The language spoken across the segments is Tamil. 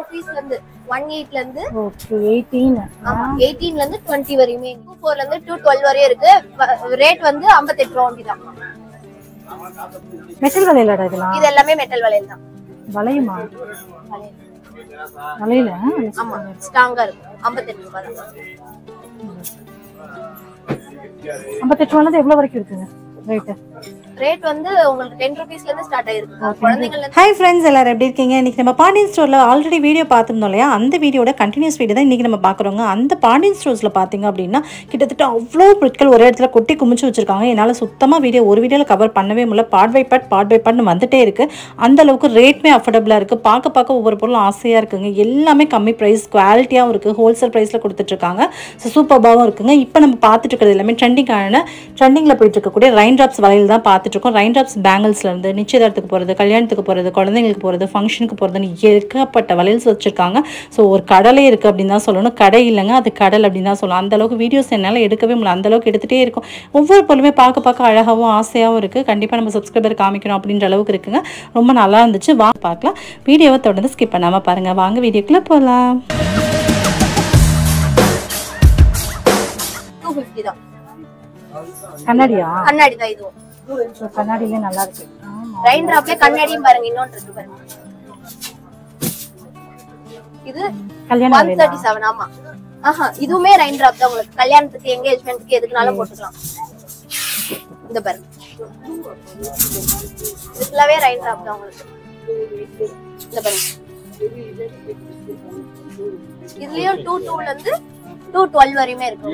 rupees ல இருந்து 18 ல இருந்து ஓகே 18 ஆமா 18 ல இருந்து 20 வரையுமே 24 ல இருந்து 212 வரையும் இருக்கு. ரேட் வந்து 58 ரூபாய் only தான். மெட்டல் வளையலடா இதெல்லாம்? இது எல்லாமே மெட்டல் வளையல் தான். வளையமா? வளையல ஆமா ஸ்ட்ராங்கா இருக்கு. 58 ரூபாய் தான். 58 ரூபாய்ல எவ்வளவு வரைக்கும் இருக்குங்க ரேட்? ரேட் வந்து உங்களுக்கு 10 rupees ல இருந்து ஸ்டார்ட் ஆயிருக்கு. குழந்தைகள் ஹாய் ஃப்ரெண்ட்ஸ், எல்லாரும் எப்படி இருக்கீங்க? இன்னைக்கு நம்ம பாண்டியன் ஸ்டோர்ல ஆல்ரெடி வீடியோ பார்த்திருந்தோம் இல்லையா? அந்த வீடியோட கண்டினியூஸ் வீடியோ தான் இன்னைக்கு நம்ம பார்க்குறோங்க. அந்த பாண்டியன் ஸ்டோர்ஸ்ல பார்த்தீங்க அப்படின்னா கிட்டத்தட்ட அவ்வளோ பொருட்கள் ஒரே இடத்துல கொட்டி குமிச்சு வச்சிருக்காங்க. என்னால் சுத்தமாக ஒரு வீடியோவில் கவர் பண்ணவே முடியல. பார்ட் பை பார்ட்னு வந்துட்டே இருக்கு. அந்த அளவுக்கு ரேட்மே அஃபோர்டபுளாக இருக்கு. பார்க்க ஒவ்வொரு பொருளும் ஆசையாக இருக்குங்க. எல்லாமே கம்மி ப்ரைஸ், குவாலிட்டியாகவும் இருக்கு. ஹோல்சேல் ப்ரைஸில் கொடுத்துட்ருக்காங்க. ஸோ சூப்பர்பாகவும் இருக்குங்க. இப்போ நம்ம பார்த்துட்டு இருக்கிறது எல்லாமே ட்ரெண்டிங்கில் போயிட்டு இருக்கக்கூடிய ரெயின் ட்ராப்ஸ் வளையல் தான் பார்த்துட்டு இருக்கோம். ரெயின் ட்ராப்ஸ் பேங்கிள்ஸ்லேருந்து நிச்சயதார்த்தத்துக்கு போகிறது, கல்யாணத்துக்கு போகிறது, குழந்தைங்களுக்கு போகிறது, ஃபங்க்ஷனுக்கு போகிறதுன்னு ஏற்கப்பட்ட வளையல்ஸ் வச்சுருக்காங்க. ஸோ ஒரு கடலே இருக்குது அப்படின்னு தான் சொல்லணும். கடை இல்லைங்க, அது கடல் அப்படின்னு தான் சொல்லணும். அந்தளவுக்கு வீடியோஸ் என்னால் எடுக்கவே முடியல. அந்தளவுக்கு எடுத்துகிட்டே இருக்கும். ஒவ்வொரு பொருளுமே பார்க்க அழகாகவும் ஆசையாகவும் இருக்குது. கண்டிப்பாக நம்ம சப்ஸ்கிரைபர் காமிக்கணும் அப்படின்ற அளவுக்கு இருக்குங்க. ரொம்ப நல்லா இருந்துச்சு. வாங்க பார்க்கலாம். வீடியோவை தொடர்ந்து ஸ்கிப் பண்ணாமல் பாருங்கள். வாங்க வீடியோக்குள்ளே போகலாம். 250 தான். கண்ணாடியா? கண்ணாடி தான் இதுவும். கண்ணாடியிலே நல்லா இருக்கு. ரெயின் டிராப்ல கண்ணாடியும் பாருங்க, இன்னொன்று இருக்கு பாருங்க. இது 137. ஆமா இதுவுமே ரெயின் டிராப் தான். உங்களுக்கு கல்யாணத்துக்கு, எங்கேஜ்மென்ட்க்கு எதுக்குனாலும் போட்டுக்கலாம். இந்த பாருங்க, இது ஃபுல்லாவே ரெயின் டிராப் தான் உங்களுக்கு. இந்த பாருங்க, இதுலயும் 22 ல இருந்து 212 வரையுமே இருக்கு.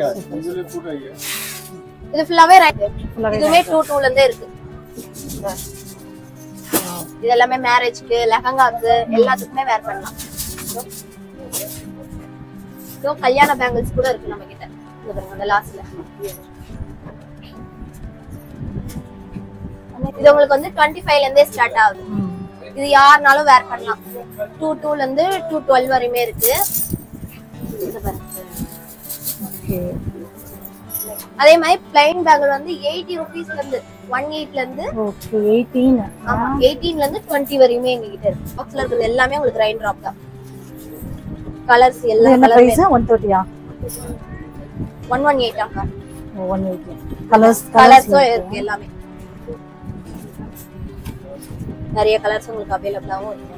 இது ஃபுல்லாவே இதுமே 22 ல இருந்தே இருக்கு. இது எல்லாமே மேரேஜ்க்கு, லெஹங்காக்கு எல்லாத்துக்குமே வேர் பண்ணலாம். சோ கல்யாண பேங்கிள்ஸ் கூட இருக்கு நம்ம கிட்ட. இந்த பாருங்க, அந்த லாஸ்ட்ல இது உங்களுக்கு வந்து 25 ல இருந்தே ஸ்டார்ட் ஆகுது. இது யாருனாலும் வேர் பண்ணலாம். 22 ல இருந்து 212 வரையுமே இருக்கு. இந்த பாருங்க, அதே மாதிரி பிளைன் பேங்கிள் வந்து 80 rupees ல இருந்து 18 ல இருந்து 18 ஆமா 18 ல இருந்து 20 வரையுமே எங்க கிட்ட இருக்கு. பாக்ஸ்ல இருக்குது எல்லாமே உங்களுக்கு ரெயின் டிராப் தான். கலர்ஸ் எல்லா கலர்ஸ் 130 ஆ 118 ஆ 118 கலர்ஸ் இருக்கு. எல்லாமே நிறைய கலர்ஸ் உங்களுக்கு அவேலபிளாவும் இருக்கு.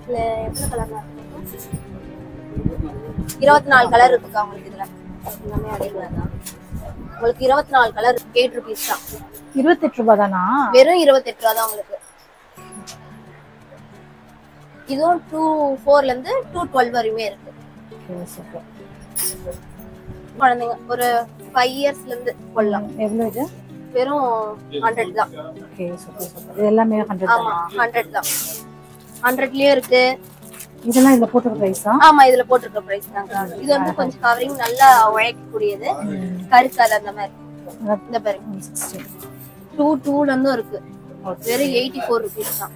இல்ல எவ்வளவு கலர்லாம் இருக்கு? 24 கலர் இருக்குக்கா உங்களுக்கு. இதுல எல்லாமே அவேலபிளா தான். உங்களுக்கு 24 கலர் 8 rupees தான். 28 ரூபாய் தானா? வெறும் 28 ரூபாய் தான் உங்களுக்கு. இதுவும் 24 ல இருந்து 212 வரையுமே இருக்கு. குழந்தைங்க ஒரு 5 இயர்ஸ்ல இருந்து கொள்ளலாம். எவ்வளவு இது? வெறும் 100 தான். Okay super super. இது எல்லாமே 100 தான். ஆமா 100 தான். 100லயே இருக்கு. இதெல்லாம் இதுல போட்டுற பிரைஸா? ஆமா இதுல போட்டுற பிரைஸ் தான். இது வந்து கொஞ்சம் கவரிங் நல்லா உழைக்கக்கூடியது. கருக்காது அந்த மாதிரி. இந்த பாருங்க 22 ல இருந்தும் இருக்கு. வெறும் 84 rupees தான்.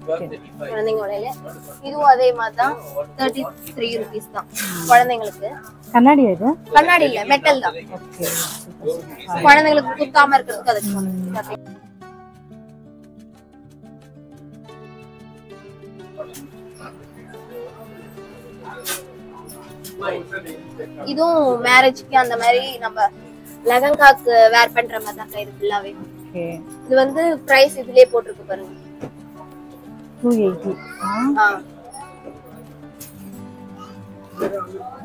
குழந்தைங்க வளையல இதுவும் அதே மாதிரி தான் 33 rupees தான் குழந்தைங்களுக்கு. கண்ணாடி இது? கண்ணாடி இல்ல, மெட்டல் தான். ஓகே குழந்தைங்களுக்கு குத்தாம இருக்கிறதுக்கு அதுக்கு. இதுவும் மேரேஜ்க்கு அந்த மாதிரி நம்ம லெஹங்காக்கு வேர் பண்ற மாதிரி தான் இது ஃபுல்லாவே. இது வந்து பிரைஸ் இதுலயே போட்டுருக்கு பாருங்க 280.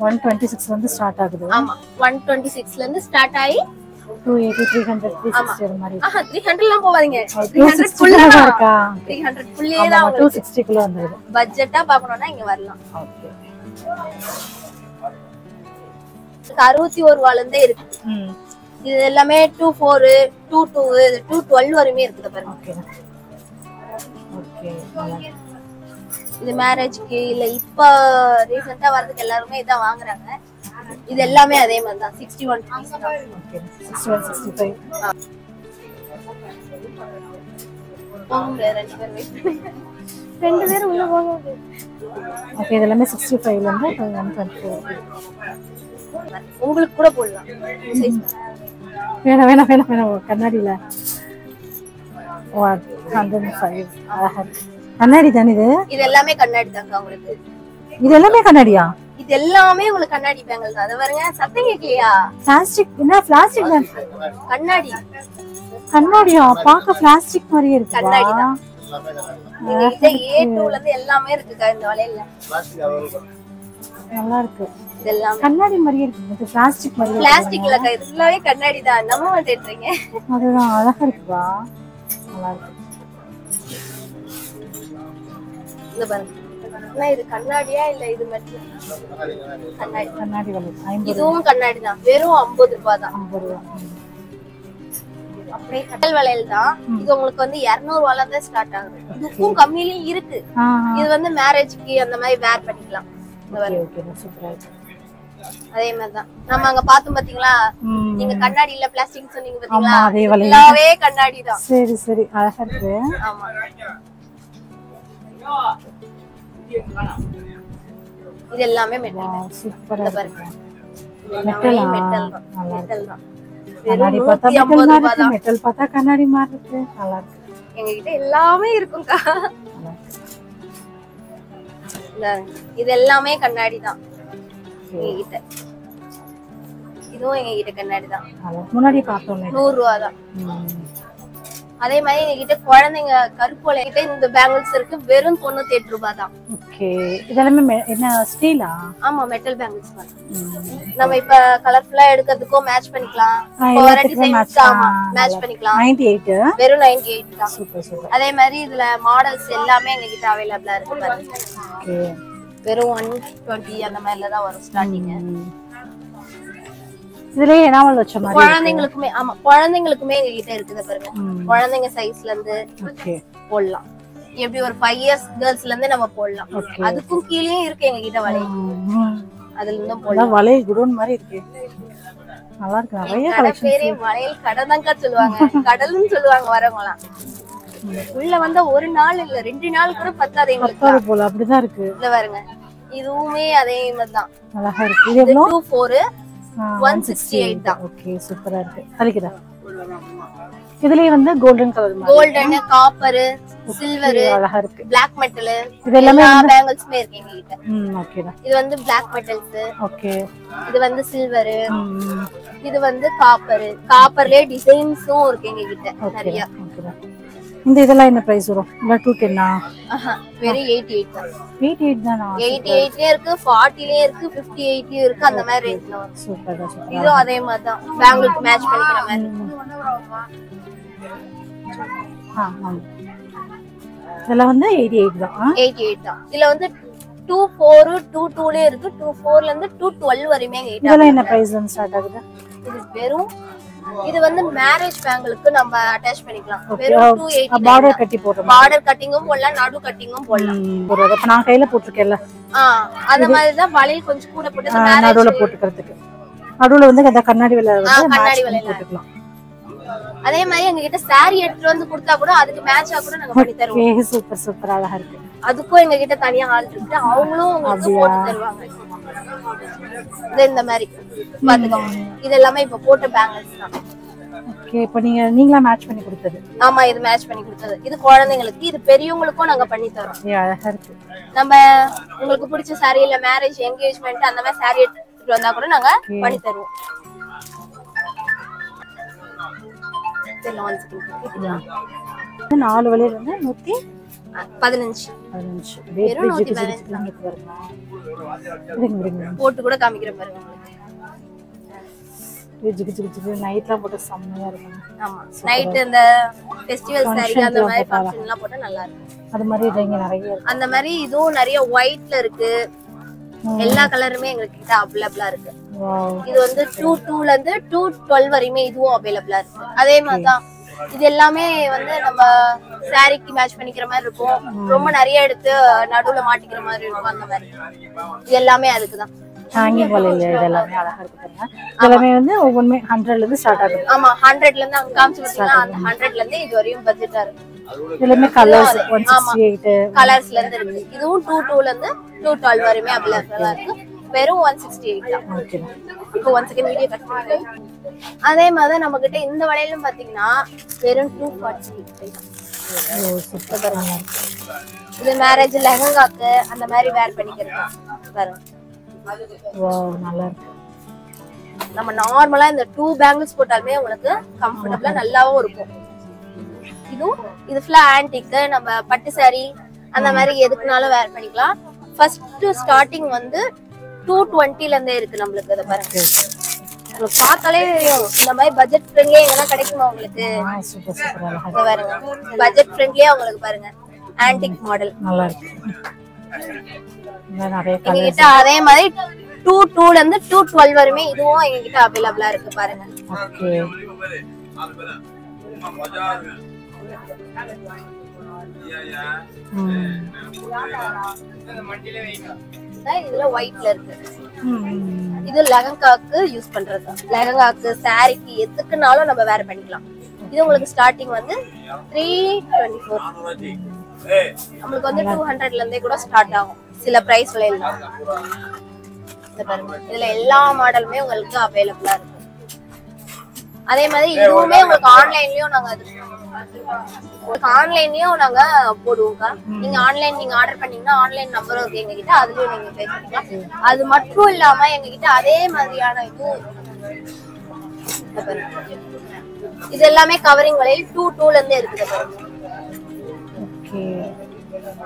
126 ல இருந்து ஸ்டார்ட் ஆகுது. ஆமா 126 ல இருந்து ஸ்டார்ட் ஆகி 280 300 360 மாதிரி. 300 எல்லாம் போவாதீங்க. 300 ஃபுல்லா இருக்கா? 300 ஃபுல்லே தான். 260 குள்ள வந்துருது. பட்ஜெட்டா பார்க்கணும்னா இங்க வரலாம். ஓகே 61 ரூபாயில இருந்தே இருக்கு. இது எல்லாமே 24 22 212 வரையுமே இருக்குது பாருங்க. Okay okay. இது மேரேஜ்க்கு இல்ல இப்ப ரீசன்ட்டா வரதுக்கு எல்லாரும் இதான் வாங்குறாங்க. இது எல்லாமே அதே மாதிரி தான் 61 rupees தான். ஓகே 61 65. போங்க ரெண்டு பேர் வெயிட் பண்ணுங்க. ரெண்டு பேர் உள்ள போங்க. ஓகே இது எல்லாமே 65 ல இருந்து 124. உங்களுக்கு கூட போடலாம். வேணாம் கண்ணாடியில 105. கண்ணாடி தானே இது? இது எல்லாமே கண்ணாடி தாங்க உங்களுக்கு. இது எல்லாமே கண்ணாடியா? இது எல்லாமே உங்களுக்கு கண்ணாடி பேங்கிள் தான். அது பாருங்க, சத்தம் கேட்கலையா? பிளாஸ்டிக் என்ன? பிளாஸ்டிக் கண்ணாடி. கண்ணாடியா? பாக்க பிளாஸ்டிக் மாதிரியே இருக்கு. கண்ணாடி தான். எங்ககிட்ட A2 ல இருந்து எல்லாமே இருக்குக்கா இந்த வளையல்ல. நல்லா இருக்கு. இதெல்லாம் கண்ணாடி மாதிரியே இருக்கு. இது பிளாஸ்டிக் மாதிரியே. பிளாஸ்டிக் இல்லக்கா, இது ஃபுல்லாவே கண்ணாடி தான். நம்ம வந்துட்டீங்க. அதுதான் அழகா இருக்குப்பா. நல்லா இருக்கு. இது பாருங்க. இது கண்ணாடியா இல்ல இது மட்டும்? கண்ணாடி. கண்ணாடி வளையல். இதுவும் கண்ணாடி தான். வெறும் 50 ரூபாய் தான். 50 ரூபாய். அப்படியே கட்டல் வளையல் தான். இது உங்களுக்கு வந்து 200 ரூபாயில இருந்து ஸ்டார்ட் ஆகுது. இதுக்கும் கம்மியிலயும் இருக்கு. இது வந்து மேரேஜ்க்கு அந்த மாதிரி வேர் பண்ணிக்கலாம். அதே மாதிரி தான் நம்ம அங்க பார்த்தோம் பாத்தீங்களா? நீங்க கண்ணாடி இல்ல பிளாஸ்டிக் சொன்னீங்க பாத்தீங்களா? எல்லாமே கண்ணாடி தான். சரி சரி, அழகா இருக்கு. ஆமா, இது எல்லாமே மெட்டல். சூப்பரா இருக்கு. மெட்டல் தான். மெட்டல் தான். கண்ணாடி பார்த்தா மெட்டல் மாதிரி இருக்கு. மெட்டல் பார்த்தா கண்ணாடி மாதிரி இருக்கு. நல்லா இருக்கு. எங்க கிட்ட எல்லாமே இருக்கும்க்கா. இது எல்லாமே கண்ணாடி தான் எங்க கிட்ட. இதுவும் எங்க கிட்ட கண்ணாடி தான். முன்னாடி பார்த்தோம் 100 ரூபாய் தான். அதே மாதிரி எங்க கிட்ட குழந்தைங்க கருப்போல கிட்ட இந்த பேங்கிள்ஸ் இருக்கு. வெறும் 98 ரூபாய் தான். ஓகே, இதெல்லாம் என்ன ஸ்டீலா? ஆமா, மெட்டல் பேங்கிள்ஸ் தான். நம்ம இப்ப கலர்ஃபுல்லா எடுக்கிறதுக்கும் மேட்ச் பண்ணிக்கலாம். மேட்ச் பண்ணிக்கலாம். 98 வெறும் 98 தான். Super super. அதே மாதிரி இதுல மாடல்ஸ் எல்லாமே எங்க கிட்ட அவைலபிளா இருக்கு பாருங்க. ஓகே, வெறும் 120 அந்த மாதிரில தான் வரும் ஸ்டார்டிங். இதுலயே எனாமல் வச்ச மாதிரி குழந்தைங்களுக்குமே. ஆமா, குழந்தைங்களுக்குமே எங்க கிட்ட இருக்குது பாருங்க. குழந்தைங்க சைஸ்ல இருந்து போடலாம். எப்படி ஒரு 5 இயர்ஸ் கேர்ள்ஸ்ல இருந்து நம்ம போடலாம். அதுக்கும் கீழே இருக்கு எங்க கிட்ட வளையல். அதுல இருந்தும் போடலாம். வளையல் குடோன் மாதிரி இருக்கு. நல்லா இருக்கு. நிறைய கலெக்ஷன்ஸ். வளையல் கடை தான்க்கா சொல்லுவாங்க. கடல்னு சொல்லுவாங்க வரவங்கலாம். உள்ள வந்த ஒரு நாள் இல்ல 2 நாள் கூட பத்தாது எங்களுக்கு போல. அப்படிதான் இருக்கு. இல்ல பாருங்க, இதுவுமே அதே மாதிரி தான். அழகா இருக்கு. இது எவ்வளவு? 24 168 தான். ஓகே, சூப்பரா இருக்கு. அழகுதா. இதுலயே வந்து கோல்டன் கலர் மாதிரி. கோல்டன், காப்பர், சில்வர், அழகா இருக்கு. Black metal, இது எல்லாமே பேங்கிள்ஸ்மே இருக்கு எங்க கிட்ட. ஓகேடா. இது வந்து Black metals. ஓகே. இது வந்து சில்வர். இது வந்து காப்பர். காப்பர்லயே டிசைன்ஸும் இருக்கு எங்க கிட்ட நிறைய. ஓகேடா. இந்த இதெல்லாம் என்ன பிரைஸ் வரும்? இல்ல 210 வெறும் 88 தான். 88 தானா? 88 லயே இருக்கு, 40 லயே இருக்கு, 58 லயே இருக்கு. அந்த மாதிரி ரேஞ்ச்ல வரும். Super super. இதுவும் அதே மாதிரி தான். பேங்கிளுக்கு மேட்ச் பண்ணிக்கிற மாதிரி. இதெல்லாம் வந்து 88 தான். 88 தான். இதுல வந்து 24 22 லயே இருக்கு. 24 ல இருந்து 212 வரையுமே எங்க கிட்ட. இதெல்லாம் என்ன பிரைஸ்ல இருந்து ஸ்டார்ட் ஆகுது? இது வெறும் இது வந்து மேரேஜ் பேங்கிளுக்கு நம்ம அட்டாச் பண்ணிக்கலாம். வெறும் 280. பார்டர் கட்டி போடுறோம். பார்டர் கட்டிங்கும் போடலாம், நடு கட்டிங்கும் போடலாம். அப்ப நான் கையில போட்டுருக்கேன்ல, அந்த மாதிரி தான் வளையல் கொஞ்சம் கூட போட்டு நடுவுல போட்டுக்கிறதுக்கு. நடுவுல வந்து அந்த கண்ணாடி வளையல் வந்து கண்ணாடி வளையல் போட்டுக்கலாம். அதே மாதிரி எங்க கிட்ட சாரி எடுத்துட்டு வந்து கொடுத்தா கூட அதுக்கு மேட்சா கூட நாங்க பண்ணி தருவோம். சூப்பர் சூப்பர், அழகா இருக்கு. அதுக்கும் எங்க கிட்ட தனியா ஆள் இருக்கு. அவங்களும் உங்களுக்கு போட்டு தருவாங்க. இந்த மாதிரி பாத்துக்கோங்க. இது எல்லாமே இப்ப போட்ட பேங்கிள்ஸ் தான். ஓகே, இப்போ நீங்களா மேட்ச் பண்ணி கொடுத்தது? ஆமா, இது மேட்ச் பண்ணி கொடுத்தது. இது குழந்தைங்களுக்கு, இது பெரியவங்களுக்கும் நாங்க பண்ணி தரோம். அழகா இருக்கு. நம்ம உங்களுக்கு பிடிச்ச சாரி இல்ல மேரேஜ் என்கேஜ்மென்ட் அந்த மாதிரி சாரி எடுத்துட்டு வந்தா கூட நாங்க பண்ணி தருவோம். நாலு வளையல் வந்து 115 போட்டு கூட காமிக்கிற பாருங்க. நைட்லாம் போட்டு செம்மையா இருக்கும். ஆமா, நைட் இந்த ஃபெஸ்டிவல் சாரி அந்த மாதிரி ஃபங்க்ஷன்லாம் போட்டா நல்லா இருக்கும். அது மாதிரி இங்க நிறைய இருக்கு. அந்த மாதிரி இதுவும் நிறைய ஒயிட்ல இருக்கு. எல்லா கலருமே எங்க கிட்ட அவைலபிளா இருக்கு. இது வந்து 22 ல இருந்து 212 வரையுமே இதுவும் அவைலபிளா இருக்கு. அதே மாதிரி தான் இது எல்லாமே வந்து நம்ம சாரிக்கு மேட்ச் பண்ணிக்கிற மாதிரி இருக்கும். ரொம்ப நிறைய எடுத்து நடுவுல மாட்டிக்கிற மாதிரி இருக்கும். அந்த மாதிரி இது எல்லாமே அதுக்குதான். ஹேங்கிங் வளையல் இதெல்லாமே அழகா இருக்கு பாருங்க. இதெல்லாமே வந்து ஒவ்வொருமே 100 ல இருந்து ஸ்டார்ட் ஆகுது. ஆமா, 100 ல இருந்து அங்க காமிச்சு பாத்தீங்கன்னா அந்த 100 ல இருந்து இது வரையும் பட்ஜெட்டா இருக்கு. இதெல்லாமே கலர்ஸ் 168 கலர்ஸ்ல இருந்து இருக்கு. இதுவும் 22 ல இருந்து 212 வரையுமே அவைலபிளா இருக்கு. வெறும் 168 தான். ஓகே, இப்போ 1 செகண்ட் வீடியோ கட் பண்ணிட்டேன். அதே மாதிரி நம்ம கிட்ட இந்த வளையலும் பாத்தீங்கன்னா வெறும் 248 தான். இது மேரேஜ் லெஹங்காக்கு அந்த மாதிரி வேர் பண்ணிக்கிறது பாருங்க. வாவ் நல்லா இருக்கு. நம்ம நார்மலா இந்த 2 பேங்கிள்ஸ் போட்டாலுமே உங்களுக்கு கம்ஃபர்ட்டபிளா நல்லாவும் இருக்கும். இது ஃபுல்லா ஆன்டிக், நம்ம பட்டு சாரி அந்த மாதிரி எதுக்குனாலும் வேர் பண்ணிக்கலாம். ஃபர்ஸ்ட் ஸ்டார்டிங் வந்து 220 ல இருந்தே இருக்கு நம்மளுக்கு. இத பாருங்க, உங்களுக்கு பார்த்தாலே இந்த மாதிரி பட்ஜெட் ஃப்ரெண்ட்லியே எங்கனா கிடைக்குமா உங்களுக்கு? சூப்பர் சூப்பர் அழகா பாருங்க, பட்ஜெட் ஃப்ரெண்ட்லியே உங்களுக்கு பாருங்க ஆன்டிக் மாடல் நல்லா இருக்கு. நிறைய எங்ககிட்ட அதே மாதிரி 22 ல இருந்து 212 வரையுமே இதுவும் எங்ககிட்ட அவைலபிளா இருக்கு பாருங்க. ஓகே இதுல ஒயிட்ல இருக்கு. இது லெஹங்காக்கு யூஸ் பண்றது. லெஹங்காக்கு சாரிக்கு எதுக்குனாலும் நம்ம வேர் பண்ணிக்கலாம். இது உங்களுக்கு ஸ்டார்டிங் வந்து 324. நம்மளுக்கு வந்து 200 ல இருந்தே கூட ஸ்டார்ட் ஆகும் சில பிரைஸ்ல எல்லாம். இதுல எல்லா மாடலுமே உங்களுக்கு அவைலபிளா இருக்கு. அதே மாதிரி இதுவுமே உங்களுக்கு ஆன்லைன்லயும் நாங்க போடுவோங்க. நீங்க ஆர்டர் பண்ணீங்கன்னா ஆன்லைன் நம்பரும் இருக்கு எங்க கிட்ட, அதுலயும் நீங்க பே பண்ணிக்கலாம். அது மட்டும் இல்லாம எங்க கிட்ட அதே மாதிரியான இது எல்லாமே கவரிங் வளையல் 22 ல இருந்தே இருக்குது.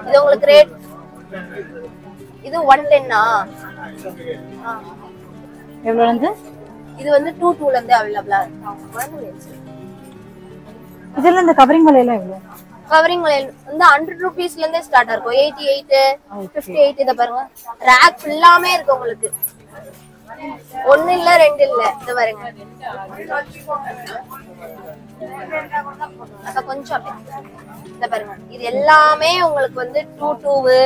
இது உங்களுக்கு ரேட் இது 110 எவ்வளவு வந்து? இது வந்து 22 ல இருந்து அவைலபிளா இருக்கு. இதெல்லாம் இந்த கவரிங் வளையல் எவ்வளவு? கவரிங் வளையல் வந்து 100 ரூபீஸ்ல இருந்தே ஸ்டார்ட் இருக்கும். 88, 58 இத பாருங்க. ரேக் ஃபுல்லாமே இருக்கு உங்களுக்கு. ஒன்னு இல்ல ரெண்டு இல்ல. இத பாருங்க. அத கொஞ்சம் இத பாருங்க. இது எல்லாமே உங்களுக்கு வந்து 22,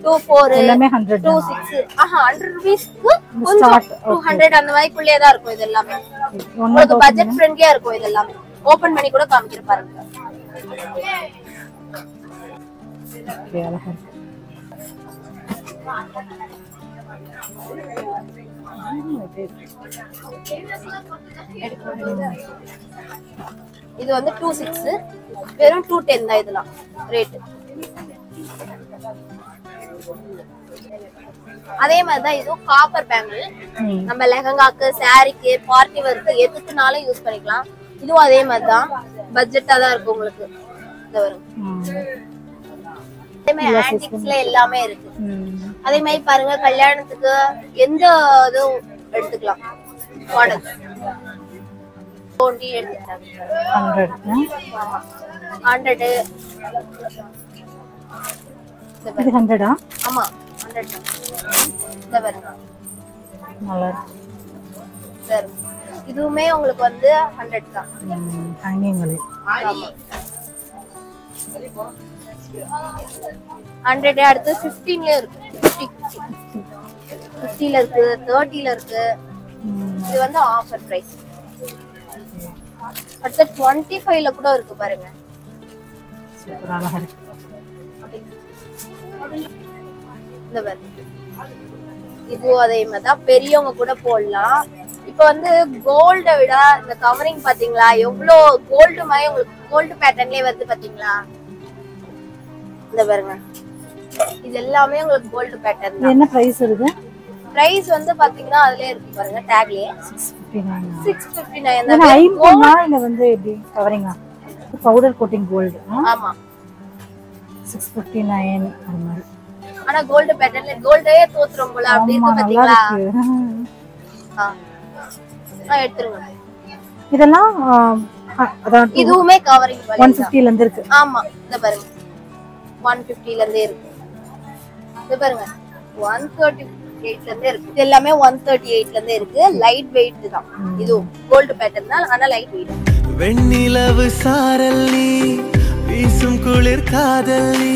24, எல்லாமே 100, 26. 100 ரூபீஸ்க்கு கொஞ்சம் 200 அந்த மாதிரிக்குள்ளே தான் இருக்கும். இது எல்லாமே உங்களுக்கு பட்ஜெட் ஃப்ரெண்ட்லியா இருக்கும். இது எல்லாமே ஓபன் பண்ணி கூட காமிக்கிற பாருங்க. ஓகே அழகா இருக்கு. இது வந்து 26, வெறும் 210 தான் இதெல்லாம் ரேட். அதே மாதிரிதான் இதுவும் காப்பர் பேங்கிள். நம்ம லெஹங்காக்கு, சாரிக்கு, பார்ட்டி வர்க்கு எதுக்குனாலும் யூஸ் பண்ணிக்கலாம். இதுவும் அதே மாதிரிதான் பட்ஜெட்டா தான் இருக்கும் உங்களுக்கு. இந்த வரும் அதே மாதிரி ஆன்டிக்ஸ்ல எல்லாமே இருக்கு. அதே மாதிரி பாருங்க, கல்யாணத்துக்கு எந்த இதுவும் எடுத்துக்கலாம். மாடல் 100 இது 100 ஆமா 100 இந்த பாருங்க நல்லா இருக்கு. சரி, இதுவுமே உங்களுக்கு வந்து 100 தான். ஹேங்கிங் வளையல். ஆமா 100. அடுத்து 15ல இருக்கு. 50ல இருக்கு, 30ல இருக்கு. இது வந்து ஆஃபர் பிரைஸ். அடுத்து 25ல கூட இருக்கு பாருங்க. சூப்பர் அழகா இருக்கு. இந்த பாருங்க, இது அதே மாதிரி தான் பெரியவங்க கூட போடலாம். இப்ப வந்து கோல்ட விட இந்த கவரிங் பாத்தீங்களா எவ்வளவு கோல்டு மாதிரி உங்களுக்கு கோல்டு பேட்டர்ன்லயே வருது பாத்தீங்களா? இந்த பாருங்க, இது எல்லாமே உங்களுக்கு கோல்டு பேட்டர்ன் தான். என்ன பிரைஸ் இருக்கு? பிரைஸ் வந்து பாத்தீங்கன்னா அதுலயே இருக்கு பாருங்க, டேக்லயே 659. இந்த ஐபோனா இல்ல வந்து எப்படி கவரிங்கா? Powder coating gold. ஆமா 659 அந்த மாதிரி. ஆனா கோல்டு பேட்டர்ன்ல கோல்டே தோத்துறோம் போல அப்படி இருக்கு பாத்தீங்களா? எடுத்துருங்க. இதெல்லாம் அதான் இதுவுமே கவரிங் 150 ல இருந்து இருக்கு. ஆமா இந்த பாருங்க 150 ல இருந்தே இருக்கு. இது பாருங்க 138 ல இருந்தே இருக்கு. இது எல்லாமே 138 ல இருந்தே இருக்கு. லைட் வெயிட் தான். இது கோல்ட் பேட்டர்ன் தான், ஆனா லைட் வெயிட். வெண்ணிலவு சாரல் நீ வீசும் குளிர் காதல்